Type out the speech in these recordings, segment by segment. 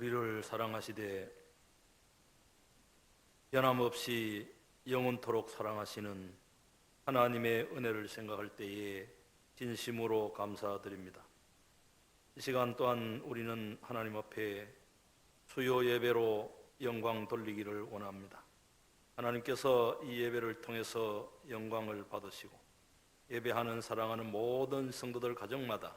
우리를 사랑하시되 변함없이 영원토록 사랑하시는 하나님의 은혜를 생각할 때에 진심으로 감사드립니다. 이 시간 또한 우리는 하나님 앞에 수요 예배로 영광 돌리기를 원합니다. 하나님께서 이 예배를 통해서 영광을 받으시고 예배하는 사랑하는 모든 성도들 가정마다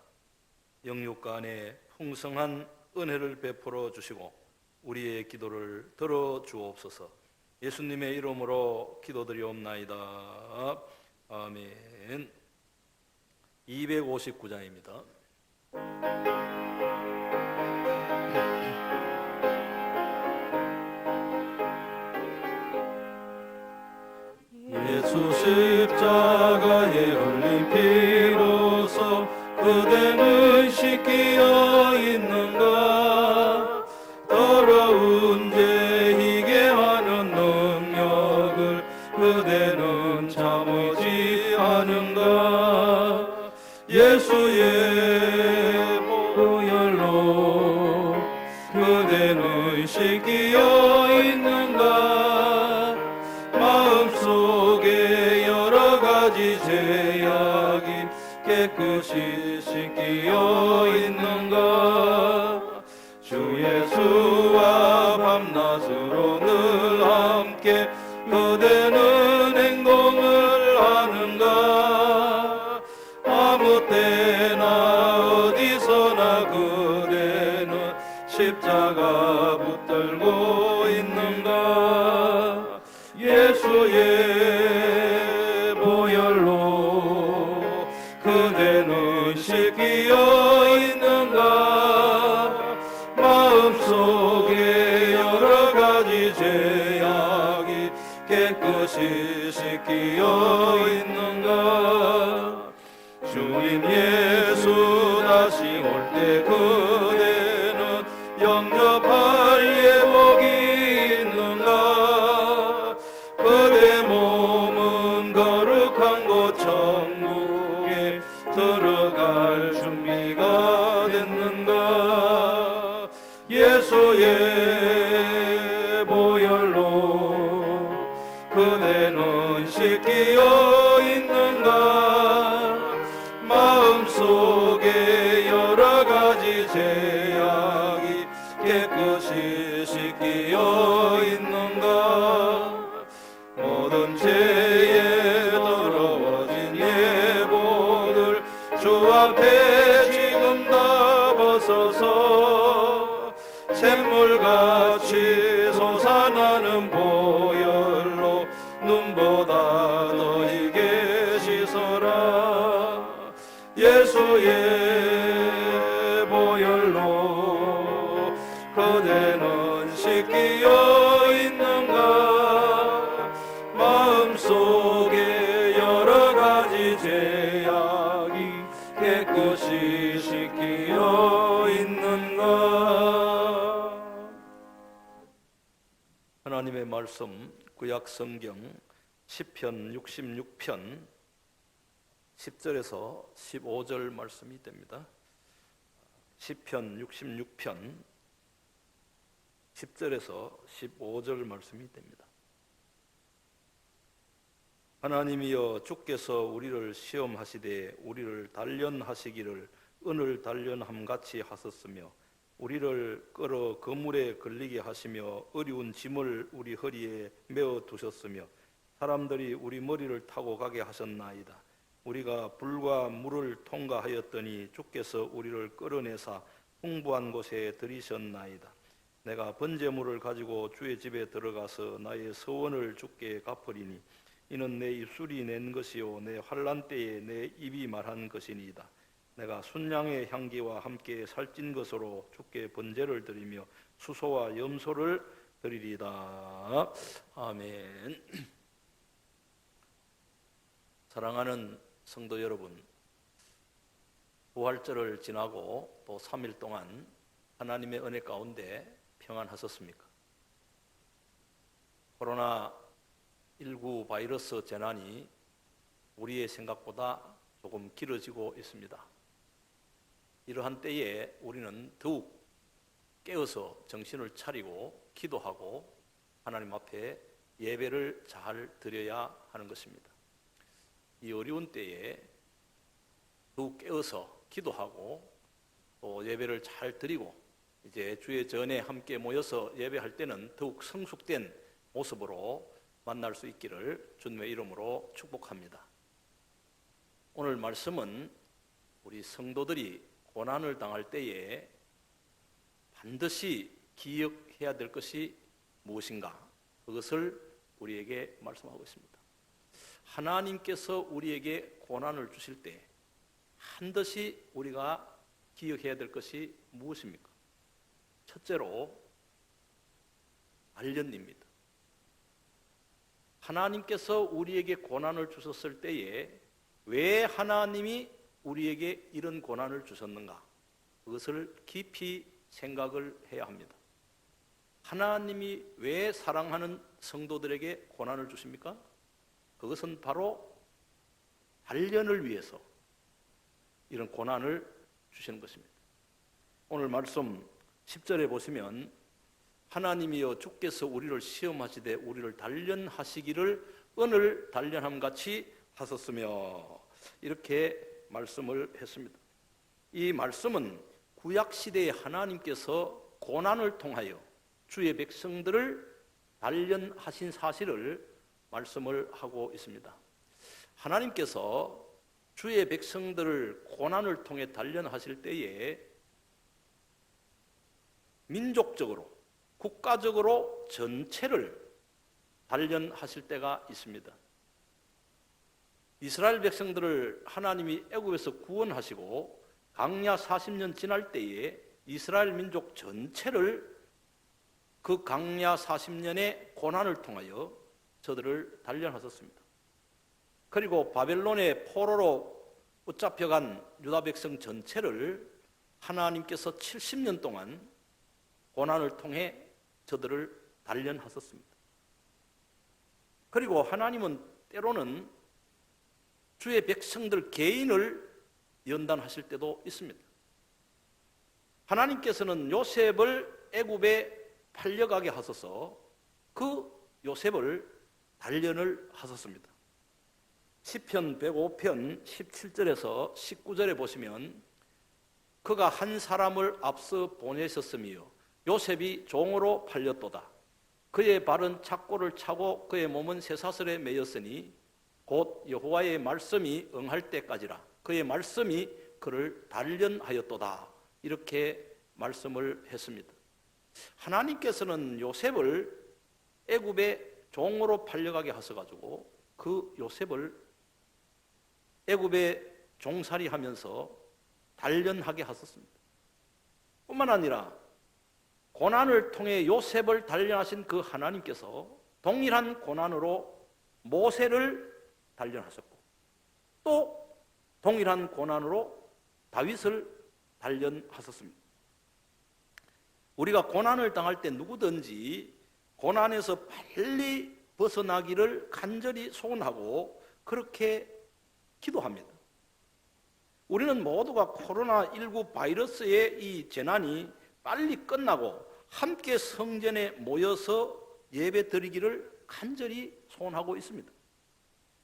영육가 안에 풍성한 은혜를 베풀어 주시고 우리의 기도를 들어 주옵소서. 예수님의 이름으로 기도드리옵나이다. 아멘. 259장입니다. 예수 십자가에 흘린 피로써 그대는 씻기어 있는가? 더러운 죄 희게 하는 능력을 그대는 참으지 않은가? 예수의 보혈로 그대는 씻기어 있는가? 마음속에 여러 가지 죄악이 깨끗이 씻기어 있는가? 주 예수와 밤낮으로 늘 함께 그대는 행동을 하는가? 아무 때나 어디서나 그대는 십자가 붙들고 있는가? 예수의 보혈로 그대는 씻기어 있는가? 마음속에 여러 가지 죄악이 깨끗이 씻기어 있는가? 주님 예수 다시 올 때 그대는 영접할 예복이 있는가? 그대 몸은 거룩한 곳 천국에 들어갈 준비가 됐는가? 예수의 보혈로 그대는 씻기어 있는가? 마음속에 여러 가지 죄악이 깨끗이 씻기어 있는가? 모든 죄에 더러워진 예복을 주 앞에 지금 다 벗어서 샘물같이 솟아나는 보혈로 눈보다 더 희게 씻어라. 예수의 보혈로 그대는 씻기어 있는가? 마음속에 여러 가지 죄악이 깨끗이 씻기어 있는가? 하나님의 말씀 구약 성경 시편 66편 10절에서 15절 말씀이 됩니다. 시편 66편 10절에서 15절 말씀이 됩니다. 하나님이여 주께서 우리를 시험하시되 우리를 단련하시기를 은을 단련함같이 하셨으며 우리를 끌어 그물에 걸리게 하시며 어려운 짐을 우리 허리에 메어 두셨으며 사람들이 우리 머리를 타고 가게 하셨나이다. 우리가 불과 물을 통과하였더니 주께서 우리를 끌어내사 풍부한 곳에 들이셨나이다. 내가 번제물을 가지고 주의 집에 들어가서 나의 서원을 주께 갚으리니 이는 내 입술이 낸 것이요 내 환난 때에 내 입이 말한 것이니이다. 내가 순양의 향기와 함께 살찐 것으로 주께 번제를 드리며 수소와 염소를 드리리다. 아멘. 사랑하는 성도 여러분, 부활절을 지나고 또 3일 동안 하나님의 은혜 가운데 평안하셨습니까? 코로나19 바이러스 재난이 우리의 생각보다 조금 길어지고 있습니다. 이러한 때에 우리는 더욱 깨어서 정신을 차리고 기도하고 하나님 앞에 예배를 잘 드려야 하는 것입니다. 이 어려운 때에 더욱 깨어서 기도하고 또 예배를 잘 드리고 이제 주의 전에 함께 모여서 예배할 때는 더욱 성숙된 모습으로 만날 수 있기를 주님의 이름으로 축복합니다. 오늘 말씀은 우리 성도들이 고난을 당할 때에 반드시 기억해야 될 것이 무엇인가, 그것을 우리에게 말씀하고 있습니다. 하나님께서 우리에게 고난을 주실 때 반드시 우리가 기억해야 될 것이 무엇입니까? 첫째로 단련입니다. 하나님께서 우리에게 고난을 주셨을 때에 왜 하나님이 우리에게 이런 고난을 주셨는가? 그것을 깊이 생각을 해야 합니다. 하나님이 왜 사랑하는 성도들에게 고난을 주십니까? 그것은 바로 단련을 위해서 이런 고난을 주시는 것입니다. 오늘 말씀 10절에 보시면 하나님이여 주께서 우리를 시험하시되 우리를 단련하시기를 은을 단련함같이 하셨으며, 이렇게 말씀을 했습니다. 이 말씀은 구약시대에 하나님께서 고난을 통하여 주의 백성들을 단련하신 사실을 말씀을 하고 있습니다. 하나님께서 주의 백성들을 고난을 통해 단련하실 때에 민족적으로, 국가적으로 전체를 단련하실 때가 있습니다. 이스라엘 백성들을 하나님이 애굽에서 구원하시고 광야 40년 지날 때에 이스라엘 민족 전체를 그 광야 40년의 고난을 통하여 저들을 단련하셨습니다. 그리고 바벨론의 포로로 붙잡혀간 유다 백성 전체를 하나님께서 70년 동안 고난을 통해 저들을 단련하셨습니다. 그리고 하나님은 때로는 주의 백성들 개인을 연단하실 때도 있습니다. 하나님께서는 요셉을 애굽에 팔려가게 하셔서 그 요셉을 단련을 하셨습니다. 시편 105편 17절에서 19절에 보시면 그가 한 사람을 앞서 보내셨으며 요셉이 종으로 팔렸도다. 그의 발은 착고를 차고 그의 몸은 쇠사슬에 매였으니 곧 여호와의 말씀이 응할 때까지라. 그의 말씀이 그를 단련하였도다. 이렇게 말씀을 했습니다. 하나님께서는 요셉을 애굽에 종으로 팔려가게 하셔가지고 그 요셉을 애굽에 종살이하면서 단련하게 하셨습니다. 뿐만 아니라 고난을 통해 요셉을 단련하신 그 하나님께서 동일한 고난으로 모세를 단련하셨고 또 동일한 고난으로 다윗을 단련하셨습니다. 우리가 고난을 당할 때 누구든지 고난에서 빨리 벗어나기를 간절히 소원하고 그렇게 기도합니다. 우리는 모두가 코로나19 바이러스의 이 재난이 빨리 끝나고 함께 성전에 모여서 예배 드리기를 간절히 소원하고 있습니다.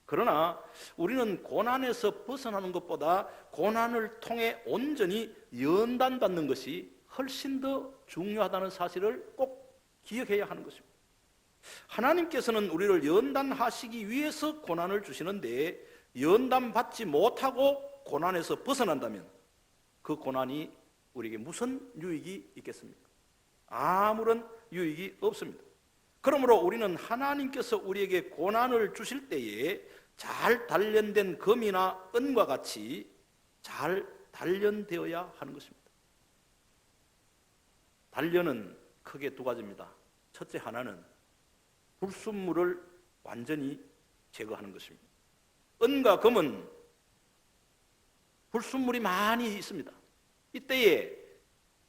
그러나 우리는 고난에서 벗어나는 것보다 고난을 통해 온전히 연단받는 것이 훨씬 더 중요하다는 사실을 꼭 기억해야 하는 것입니다. 하나님께서는 우리를 연단하시기 위해서 고난을 주시는데 연단받지 못하고 고난에서 벗어난다면 그 고난이 우리에게 무슨 유익이 있겠습니까? 아무런 유익이 없습니다. 그러므로 우리는 하나님께서 우리에게 고난을 주실 때에 잘 단련된 금이나 은과 같이 잘 단련되어야 하는 것입니다. 단련은 크게 두 가지입니다. 첫째 하나는 불순물을 완전히 제거하는 것입니다. 은과 금은 불순물이 많이 있습니다. 이때에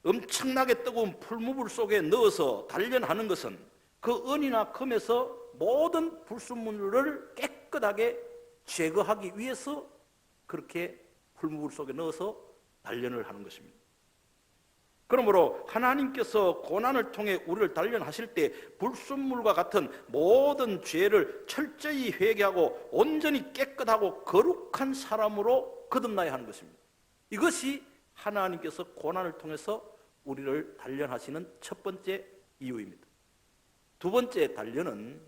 엄청나게 뜨거운 풀무불 속에 넣어서 단련하는 것은 그 은이나 금에서 모든 불순물을 깨끗하게 제거하기 위해서 그렇게 풀무불 속에 넣어서 단련을 하는 것입니다. 그러므로 하나님께서 고난을 통해 우리를 단련하실 때 불순물과 같은 모든 죄를 철저히 회개하고 온전히 깨끗하고 거룩한 사람으로 거듭나야 하는 것입니다. 이것이 하나님께서 고난을 통해서 우리를 단련하시는 첫 번째 이유입니다. 두 번째 단련은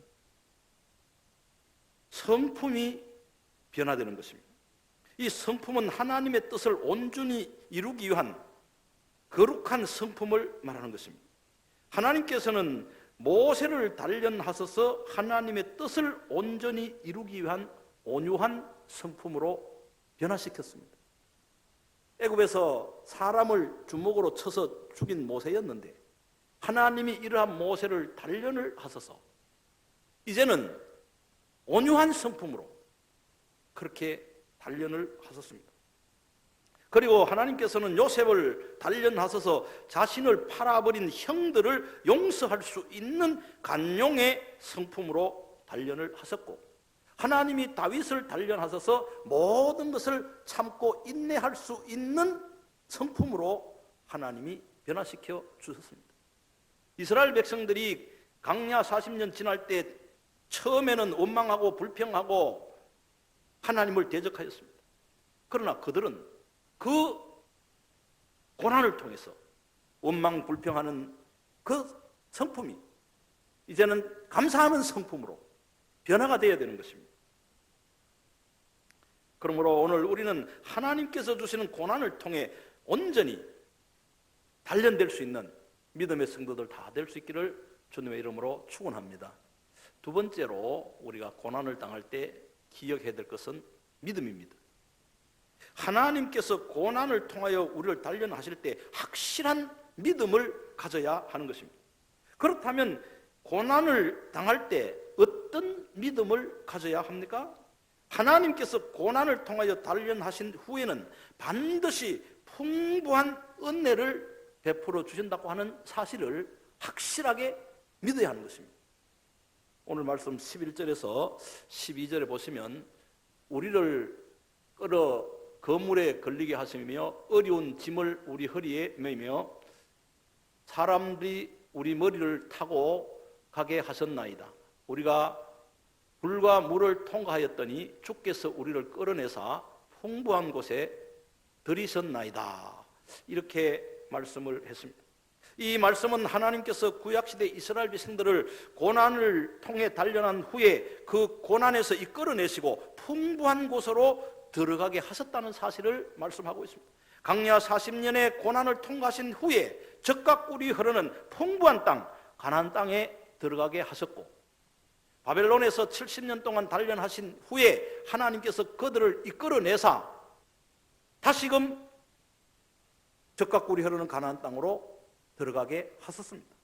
성품이 변화되는 것입니다. 이 성품은 하나님의 뜻을 온전히 이루기 위한 거룩한 성품을 말하는 것입니다. 하나님께서는 모세를 단련하셔서 하나님의 뜻을 온전히 이루기 위한 온유한 성품으로 변화시켰습니다. 애굽에서 사람을 주먹으로 쳐서 죽인 모세였는데 하나님이 이러한 모세를 단련을 하셔서 이제는 온유한 성품으로 그렇게 단련을 하셨습니다. 그리고 하나님께서는 요셉을 단련하셔서 자신을 팔아버린 형들을 용서할 수 있는 간용의 성품으로 단련을 하셨고, 하나님이 다윗을 단련하셔서 모든 것을 참고 인내할 수 있는 성품으로 하나님이 변화시켜 주셨습니다. 이스라엘 백성들이 광야 40년 지날 때 처음에는 원망하고 불평하고 하나님을 대적하였습니다. 그러나 그들은 그 고난을 통해서 원망 불평하는 그 성품이 이제는 감사하는 성품으로 변화가 되어야 되는 것입니다. 그러므로 오늘 우리는 하나님께서 주시는 고난을 통해 온전히 단련될 수 있는 믿음의 성도들 다 될 수 있기를 주님의 이름으로 축원합니다. 두 번째로 우리가 고난을 당할 때 기억해야 될 것은 믿음입니다. 하나님께서 고난을 통하여 우리를 단련하실 때 확실한 믿음을 가져야 하는 것입니다. 그렇다면 고난을 당할 때 어떤 믿음을 가져야 합니까? 하나님께서 고난을 통하여 단련하신 후에는 반드시 풍부한 은혜를 베풀어 주신다고 하는 사실을 확실하게 믿어야 하는 것입니다. 오늘 말씀 11절에서 12절에 보시면 우리를 끌어 거물에 걸리게 하시며 어려운 짐을 우리 허리에 매며 사람들이 우리 머리를 타고 가게 하셨나이다. 우리가 불과 물을 통과하였더니 주께서 우리를 끌어내사 풍부한 곳에 들이셨나이다. 이렇게 말씀을 했습니다. 이 말씀은 하나님께서 구약시대 이스라엘 백성들을 고난을 통해 단련한 후에 그 고난에서 이끌어내시고 풍부한 곳으로 들어가게 하셨다는 사실을 말씀하고 있습니다. 광야 40년의 고난을 통과하신 후에 젖과 꿀이 흐르는 풍부한 땅 가나안 땅에 들어가게 하셨고, 바벨론에서 70년 동안 단련하신 후에 하나님께서 그들을 이끌어내사 다시금 젖과 꿀이 흐르는 가나안 땅으로 들어가게 하셨습니다.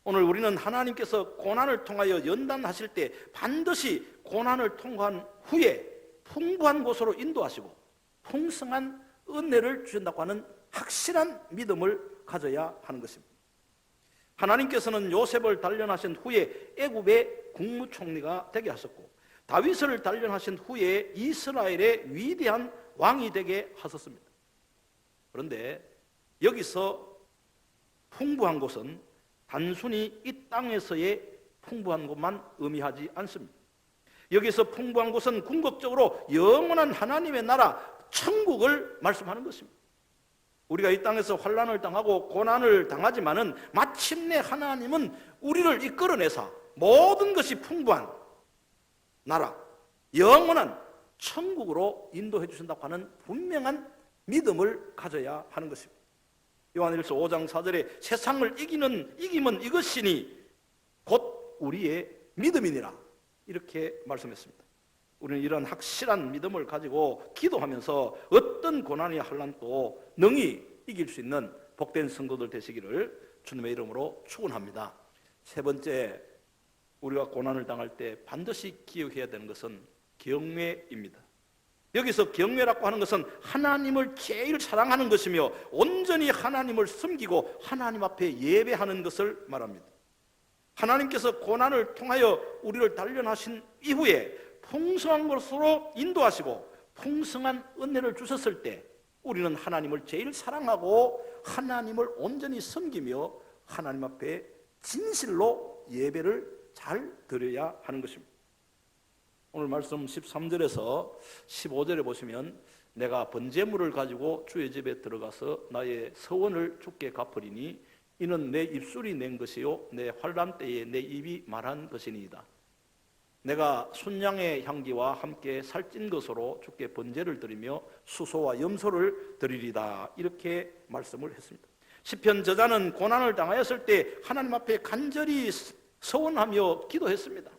오늘 우리는 하나님께서 고난을 통하여 연단하실 때 반드시 고난을 통과한 후에 풍부한 곳으로 인도하시고 풍성한 은혜를 주신다고 하는 확실한 믿음을 가져야 하는 것입니다. 하나님께서는 요셉을 단련하신 후에 애굽의 국무총리가 되게 하셨고, 다윗을 단련하신 후에 이스라엘의 위대한 왕이 되게 하셨습니다. 그런데 여기서 풍부한 곳은 단순히 이 땅에서의 풍부한 것만 의미하지 않습니다. 여기서 풍부한 곳은 궁극적으로 영원한 하나님의 나라 천국을 말씀하는 것입니다. 우리가 이 땅에서 환난을 당하고 고난을 당하지만은 마침내 하나님은 우리를 이끌어내사 모든 것이 풍부한 나라, 영원한 천국으로 인도해 주신다고 하는 분명한 믿음을 가져야 하는 것입니다. 요한일서 5장 4절에 세상을 이기면 이것이니 곧 우리의 믿음이니라, 이렇게 말씀했습니다. 우리는 이런 확실한 믿음을 가지고 기도하면서 어떤 고난이 환난도 능히 이길 수 있는 복된 성도들 되시기를 주님의 이름으로 축원합니다. 세 번째, 우리가 고난을 당할 때 반드시 기억해야 되는 것은 경외입니다. 여기서 경외라고 하는 것은 하나님을 제일 사랑하는 것이며 온전히 하나님을 섬기고 하나님 앞에 예배하는 것을 말합니다. 하나님께서 고난을 통하여 우리를 단련하신 이후에 풍성한 것으로 인도하시고 풍성한 은혜를 주셨을 때 우리는 하나님을 제일 사랑하고 하나님을 온전히 섬기며 하나님 앞에 진실로 예배를 잘 드려야 하는 것입니다. 오늘 말씀 13절에서 15절에 보시면 내가 번제물을 가지고 주의 집에 들어가서 나의 서원을 주께 갚으리니 이는 내 입술이 낸 것이요 내 환난 때에 내 입이 말한 것이니이다. 내가 순양의 향기와 함께 살찐 것으로 주께 번제를 드리며 수소와 염소를 드리리다. 이렇게 말씀을 했습니다. 시편 저자는 고난을 당하였을 때 하나님 앞에 간절히 서원하며 기도했습니다.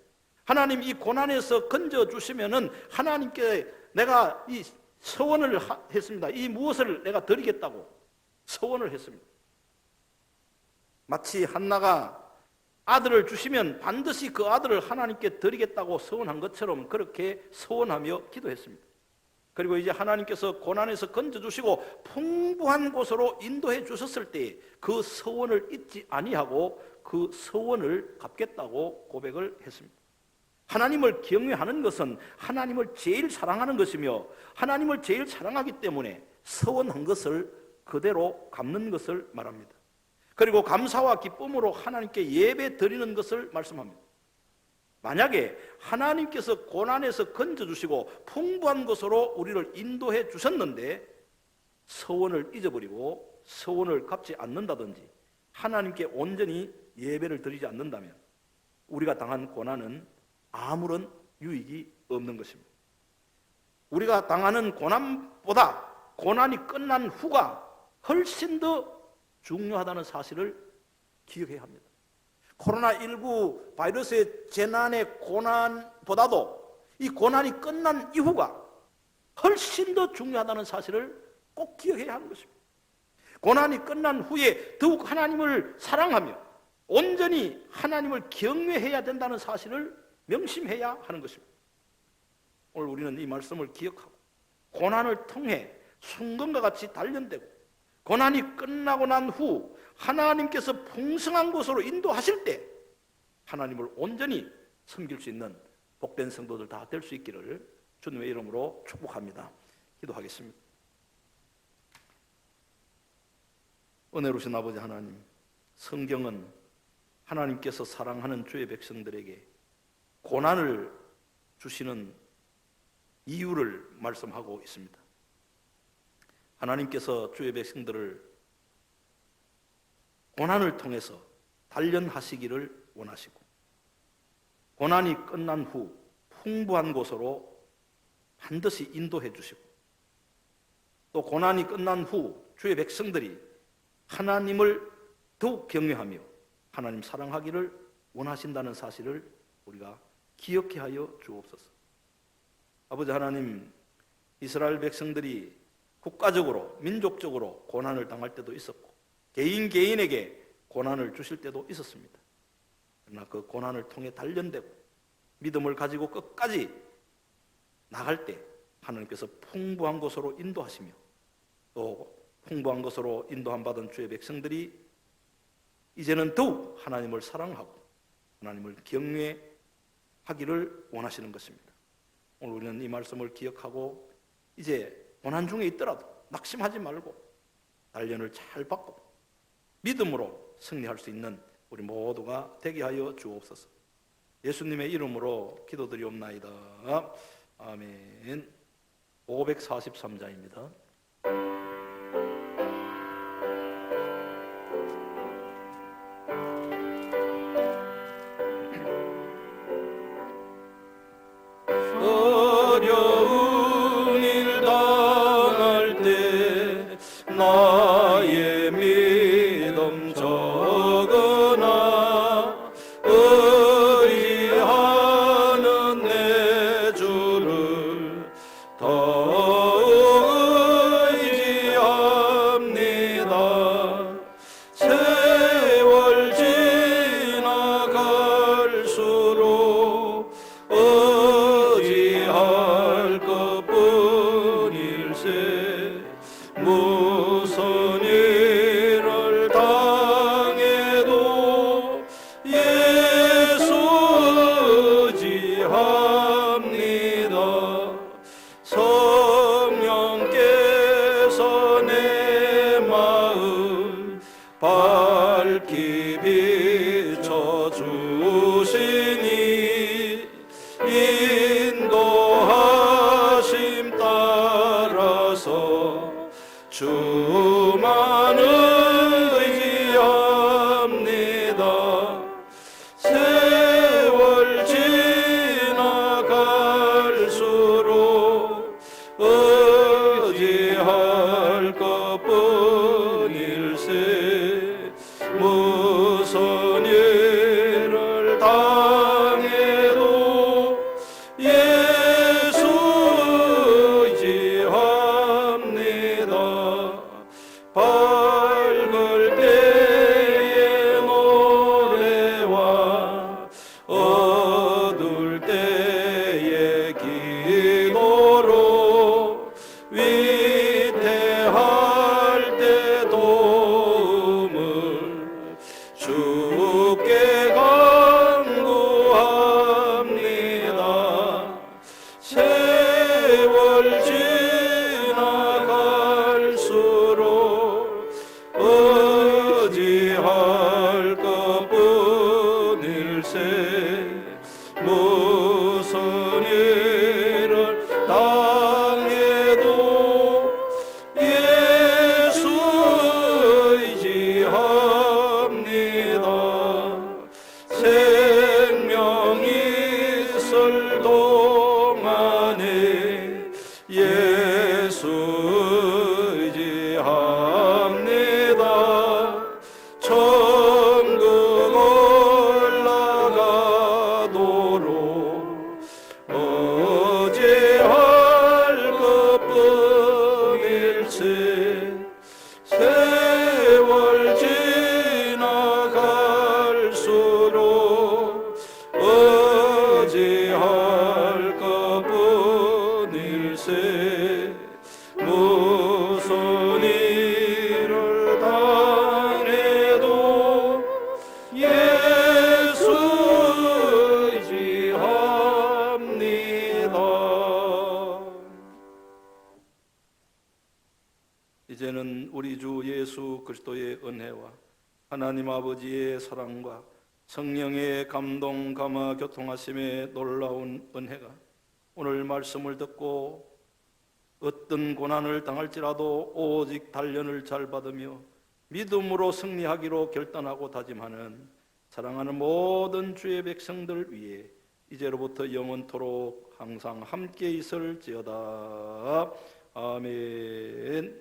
하나님 이 고난에서 건져주시면은 하나님께 내가 이 서원을 했습니다. 이 무엇을 내가 드리겠다고 서원을 했습니다. 마치 한나가 아들을 주시면 반드시 그 아들을 하나님께 드리겠다고 서원한 것처럼 그렇게 서원하며 기도했습니다. 그리고 이제 하나님께서 고난에서 건져주시고 풍부한 곳으로 인도해 주셨을 때 그 서원을 잊지 아니하고 그 서원을 갚겠다고 고백을 했습니다. 하나님을 경외하는 것은 하나님을 제일 사랑하는 것이며 하나님을 제일 사랑하기 때문에 서원한 것을 그대로 갚는 것을 말합니다. 그리고 감사와 기쁨으로 하나님께 예배 드리는 것을 말씀합니다. 만약에 하나님께서 고난에서 건져주시고 풍부한 것으로 우리를 인도해 주셨는데 서원을 잊어버리고 서원을 갚지 않는다든지 하나님께 온전히 예배를 드리지 않는다면 우리가 당한 고난은 아무런 유익이 없는 것입니다. 우리가 당하는 고난보다 고난이 끝난 후가 훨씬 더 중요하다는 사실을 기억해야 합니다. 코로나19 바이러스의 재난의 고난보다도 이 고난이 끝난 이후가 훨씬 더 중요하다는 사실을 꼭 기억해야 하는 것입니다. 고난이 끝난 후에 더욱 하나님을 사랑하며 온전히 하나님을 경외해야 된다는 사실을 명심해야 하는 것입니다. 오늘 우리는 이 말씀을 기억하고 고난을 통해 순금과 같이 단련되고 고난이 끝나고 난 후 하나님께서 풍성한 곳으로 인도하실 때 하나님을 온전히 섬길 수 있는 복된 성도들 다 될 수 있기를 주님의 이름으로 축복합니다. 기도하겠습니다. 은혜로우신 아버지 하나님, 성경은 하나님께서 사랑하는 주의 백성들에게 고난을 주시는 이유를 말씀하고 있습니다. 하나님께서 주의 백성들을 고난을 통해서 단련하시기를 원하시고 고난이 끝난 후 풍부한 곳으로 반드시 인도해 주시고 또 고난이 끝난 후 주의 백성들이 하나님을 더욱 경외하며 하나님 사랑하기를 원하신다는 사실을 우리가 기억해 하여 주옵소서. 아버지 하나님, 이스라엘 백성들이 국가적으로 민족적으로 고난을 당할 때도 있었고 개인 개인에게 고난을 주실 때도 있었습니다. 그러나 그 고난을 통해 단련되고 믿음을 가지고 끝까지 나갈 때 하나님께서 풍부한 곳으로 인도하시며 또 풍부한 것으로 인도함 받은 주의 백성들이 이제는 더욱 하나님을 사랑하고 하나님을 경외하기를 원하시는 것입니다. 오늘 우리는 이 말씀을 기억하고 이제 고난 중에 있더라도 낙심하지 말고 단련을 잘 받고 믿음으로 승리할 수 있는 우리 모두가 되게 하여 주옵소서. 예수님의 이름으로 기도드리옵나이다. 아멘. 543자입니다. 어려운 일 당할 때 나의 믿음 적으나 의리하는 내 주를 더욱 의지합니다. 세월 지나갈수록 의지할 것뿐일세 무서운 하소서. 주만을 의지합니다. 세월 지나갈수록 의지할 것뿐일세. 무슨 일을 당해도 예수 의지합니다. 밝을 때의 노래와 어두울 때의 기도로 위태할 때 도움을 주께 간구합니다. 세월 지나갈수록 의지할 것뿐일세. 무슨 일을 당해도 예수 의지합니다. 생명이 있을 동안에 예수 의지합니다. 천국 올라가도록 의지할 것뿐일세. 세월 지나갈수록 의지할 것뿐일세. 무슨 일을 당해도 예수 의지합니다. 이제는 우리 주 예수 그리스도의 은혜와 하나님 아버지의 사랑과 성령의 감동, 감화, 교통하심의 놀라운 은혜가 오늘 말씀을 듣고 어떤 고난을 당할지라도 오직 단련을 잘 받으며 믿음으로 승리하기로 결단하고 다짐하는 사랑하는 모든 주의 백성들 위해 이제로부터 영원토록 항상 함께 있을지어다. 아멘.